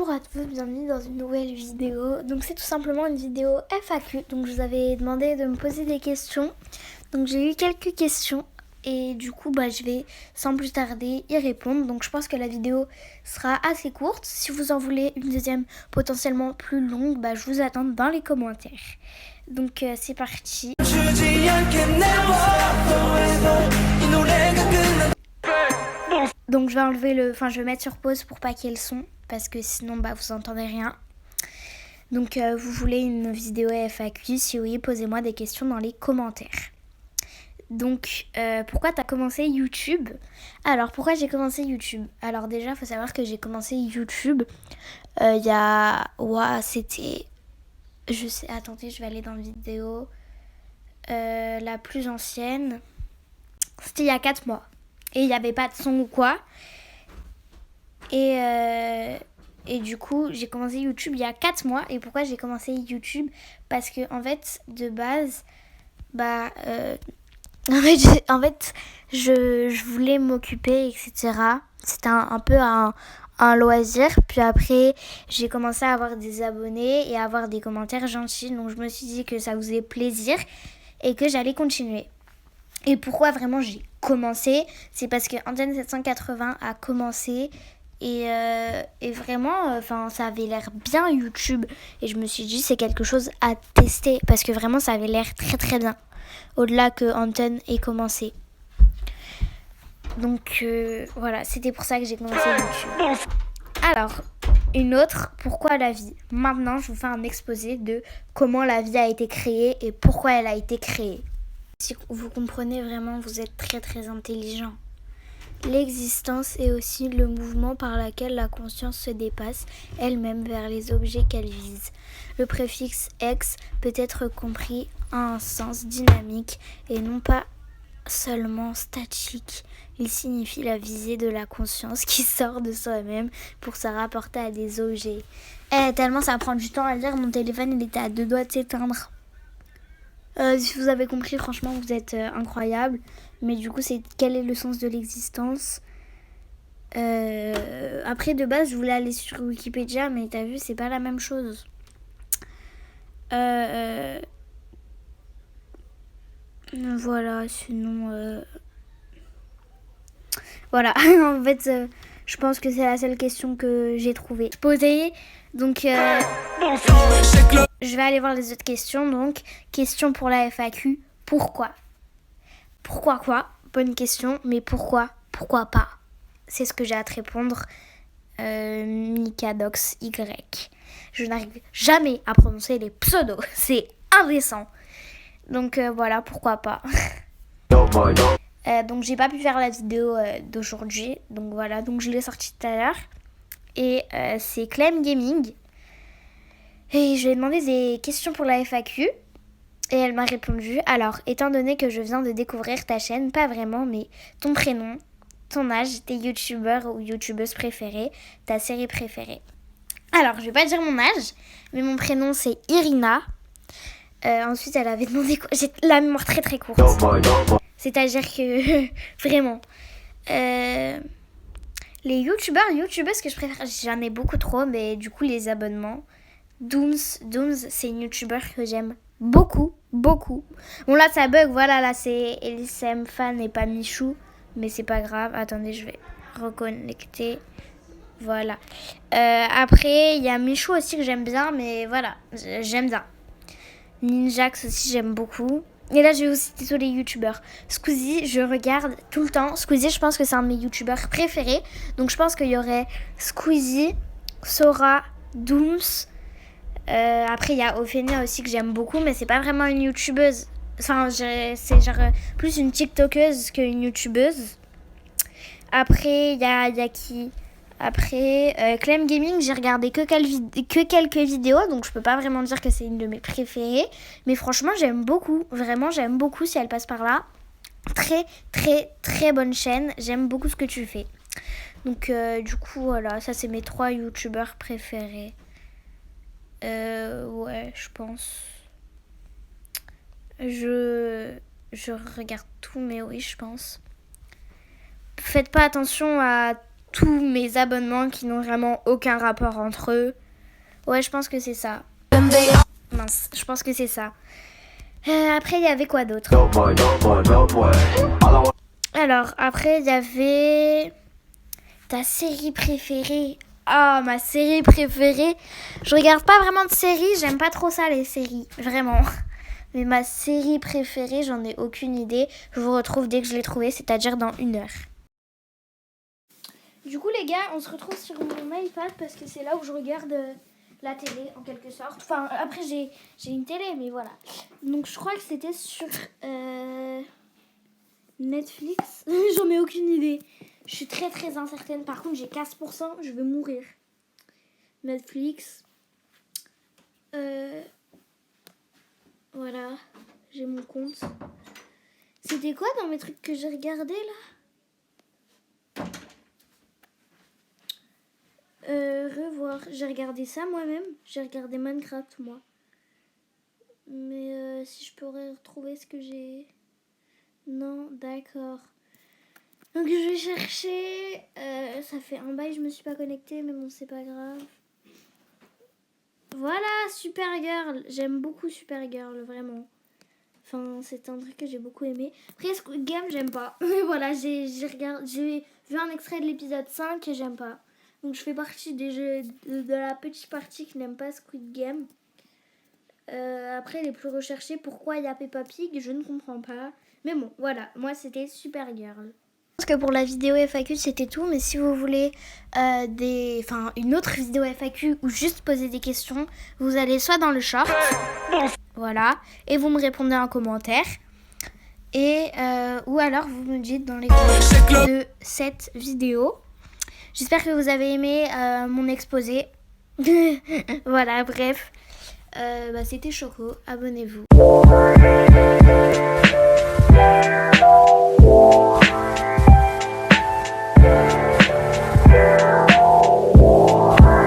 Bonjour à tous, bienvenue dans une nouvelle vidéo. Donc c'est tout simplement une vidéo FAQ. Donc je vous avais demandé de me poser des questions. Donc j'ai eu quelques questions et du coup je vais sans plus tarder y répondre. Donc je pense que la vidéo sera assez courte. Si vous en voulez une deuxième potentiellement plus longue, je vous attends dans les commentaires. Donc c'est parti. Donc je vais je vais mettre sur pause pour pas qu'il y ait le son parce que sinon vous entendez rien. Donc vous voulez une vidéo FAQ, si oui, posez-moi des questions dans les commentaires. Donc pourquoi t'as commencé YouTube? Alors pourquoi j'ai commencé YouTube? Alors déjà il faut savoir que j'ai commencé YouTube il y a... c'était... Attendez, je vais aller dans la vidéo. La plus ancienne. C'était il y a 4 mois. Et il n'y avait pas de son ou quoi. Et du coup, j'ai commencé YouTube il y a 4 mois. Et pourquoi j'ai commencé YouTube? Parce que, en fait, de base, je voulais m'occuper, etc. C'était un peu un loisir. Puis après, j'ai commencé à avoir des abonnés et à avoir des commentaires gentils. Donc, je me suis dit que ça vous faisait plaisir et que j'allais continuer. Et pourquoi vraiment j'ai commencé? C'est parce que Antenne 780 a commencé et vraiment, ça avait l'air bien YouTube. Et je me suis dit, c'est quelque chose à tester parce que vraiment, ça avait l'air très très bien. Au-delà que Antenne ait commencé. Donc voilà, c'était pour ça que j'ai commencé YouTube. Alors, une autre, pourquoi la vie? Maintenant, je vous fais un exposé de comment la vie a été créée et pourquoi elle a été créée. Si vous comprenez vraiment, vous êtes très très intelligent. L'existence est aussi le mouvement par lequel la conscience se dépasse elle-même vers les objets qu'elle vise. Le préfixe « ex » peut être compris en un sens dynamique et non pas seulement statique. Il signifie la visée de la conscience qui sort de soi-même pour se rapporter à des objets. Tellement ça prend du temps à lire, mon téléphone il était à 2 doigts de s'éteindre. Si vous avez compris, franchement, vous êtes incroyable. Mais du coup, c'est quel est le sens de l'existence? Après, de base, je voulais aller sur Wikipédia, mais t'as vu, c'est pas la même chose. Voilà, sinon... Voilà, en fait, je pense que c'est la seule question que j'ai trouvée. Posée, donc... Je vais aller voir les autres questions. Donc, question pour la FAQ. Pourquoi? Pourquoi quoi? Bonne question. Mais pourquoi? Pourquoi pas? C'est ce que j'ai à te répondre. Mikadox Y. Je n'arrive jamais à prononcer les pseudos. C'est indécent. Donc voilà, pourquoi pas. Donc j'ai pas pu faire la vidéo d'aujourd'hui. Donc voilà, donc je l'ai sortie tout à l'heure. Et c'est Clem Gaming. Et je lui ai demandé des questions pour la FAQ. Et elle m'a répondu, alors, étant donné que je viens de découvrir ta chaîne, pas vraiment, mais ton prénom, ton âge, tes youtubeurs ou youtubeuses préférées, ta série préférée. Alors, je vais pas dire mon âge, mais mon prénom c'est Irina. Ensuite, elle avait demandé quoi? J'ai la mémoire très très courte. C'est-à-dire que, vraiment, les youtubeuses que je préfère, j'en ai beaucoup trop, mais du coup, les abonnements. Dooms, c'est une youtubeur que j'aime beaucoup. Bon là ça bug, voilà, là c'est LSM Fan et pas Michou, mais c'est pas grave. Attendez, je vais reconnecter. Voilà. Après, il y a Michou aussi que j'aime bien, mais voilà, j'aime bien. Ninjax aussi, j'aime beaucoup. Et là, je vais aussi citer tous les youtubeurs. Squeezie, je regarde tout le temps. Squeezie, je pense que c'est un de mes youtubeurs préférés. Donc je pense qu'il y aurait Squeezie, Sora, Dooms. Après il y a Ophénia aussi que j'aime beaucoup, mais c'est pas vraiment une youtubeuse. Enfin, c'est genre plus une tiktokeuse qu'une youtubeuse. Après il y a qui? Après Clem Gaming, j'ai regardé que quelques vidéos, donc je peux pas vraiment dire que c'est une de mes préférées, mais franchement j'aime beaucoup, vraiment j'aime beaucoup si elle passe par là. Très très très bonne chaîne, j'aime beaucoup ce que tu fais. Donc du coup voilà, ça c'est mes 3 youtubeurs préférés. Ouais, je pense. Je regarde tout, mais oui, je pense. Faites pas attention à tous mes abonnements qui n'ont vraiment aucun rapport entre eux. Ouais, je pense que c'est ça. Mince, je pense que c'est ça. Après, il y avait quoi d'autre? Alors, après, il y avait ta série préférée. Ah, ma série préférée. Je regarde pas vraiment de séries, j'aime pas trop ça, les séries, vraiment. Mais ma série préférée, j'en ai aucune idée. Je vous retrouve dès que je l'ai trouvée, c'est-à-dire dans 1 heure. Du coup, les gars, on se retrouve sur mon iPad parce que c'est là où je regarde la télé, en quelque sorte. Enfin, après, j'ai une télé, mais voilà. Donc, je crois que c'était sur Netflix. J'en ai aucune idée. Je suis très, très incertaine. Par contre, j'ai 15%, je vais mourir. Netflix. Voilà, j'ai mon compte. C'était quoi dans mes trucs que j'ai regardé là? Revoir. J'ai regardé ça moi-même. J'ai regardé Minecraft moi. Mais si je pourrais retrouver ce que j'ai... Non, d'accord. Donc je vais chercher. Ça fait un bail, je me suis pas connectée, mais bon, c'est pas grave. Voilà, Supergirl. J'aime beaucoup Supergirl, vraiment. Enfin, c'est un truc que j'ai beaucoup aimé. Après, Squid Game, j'aime pas. Mais voilà, j'ai vu un extrait de l'épisode 5 et j'aime pas. Donc, je fais partie de la petite partie qui n'aime pas Squid Game. Après, les plus recherchés, pourquoi il y a Peppa Pig, je ne comprends pas. Mais bon, voilà, moi, c'était Supergirl. Je pense que pour la vidéo FAQ, c'était tout. Mais si vous voulez une autre vidéo FAQ ou juste poser des questions, vous allez soit dans le short... Voilà, et vous me répondez en commentaire. Et ou alors vous me dites dans les commentaires de cette vidéo. J'espère que vous avez aimé mon exposé. Voilà, bref. C'était Choco, abonnez-vous.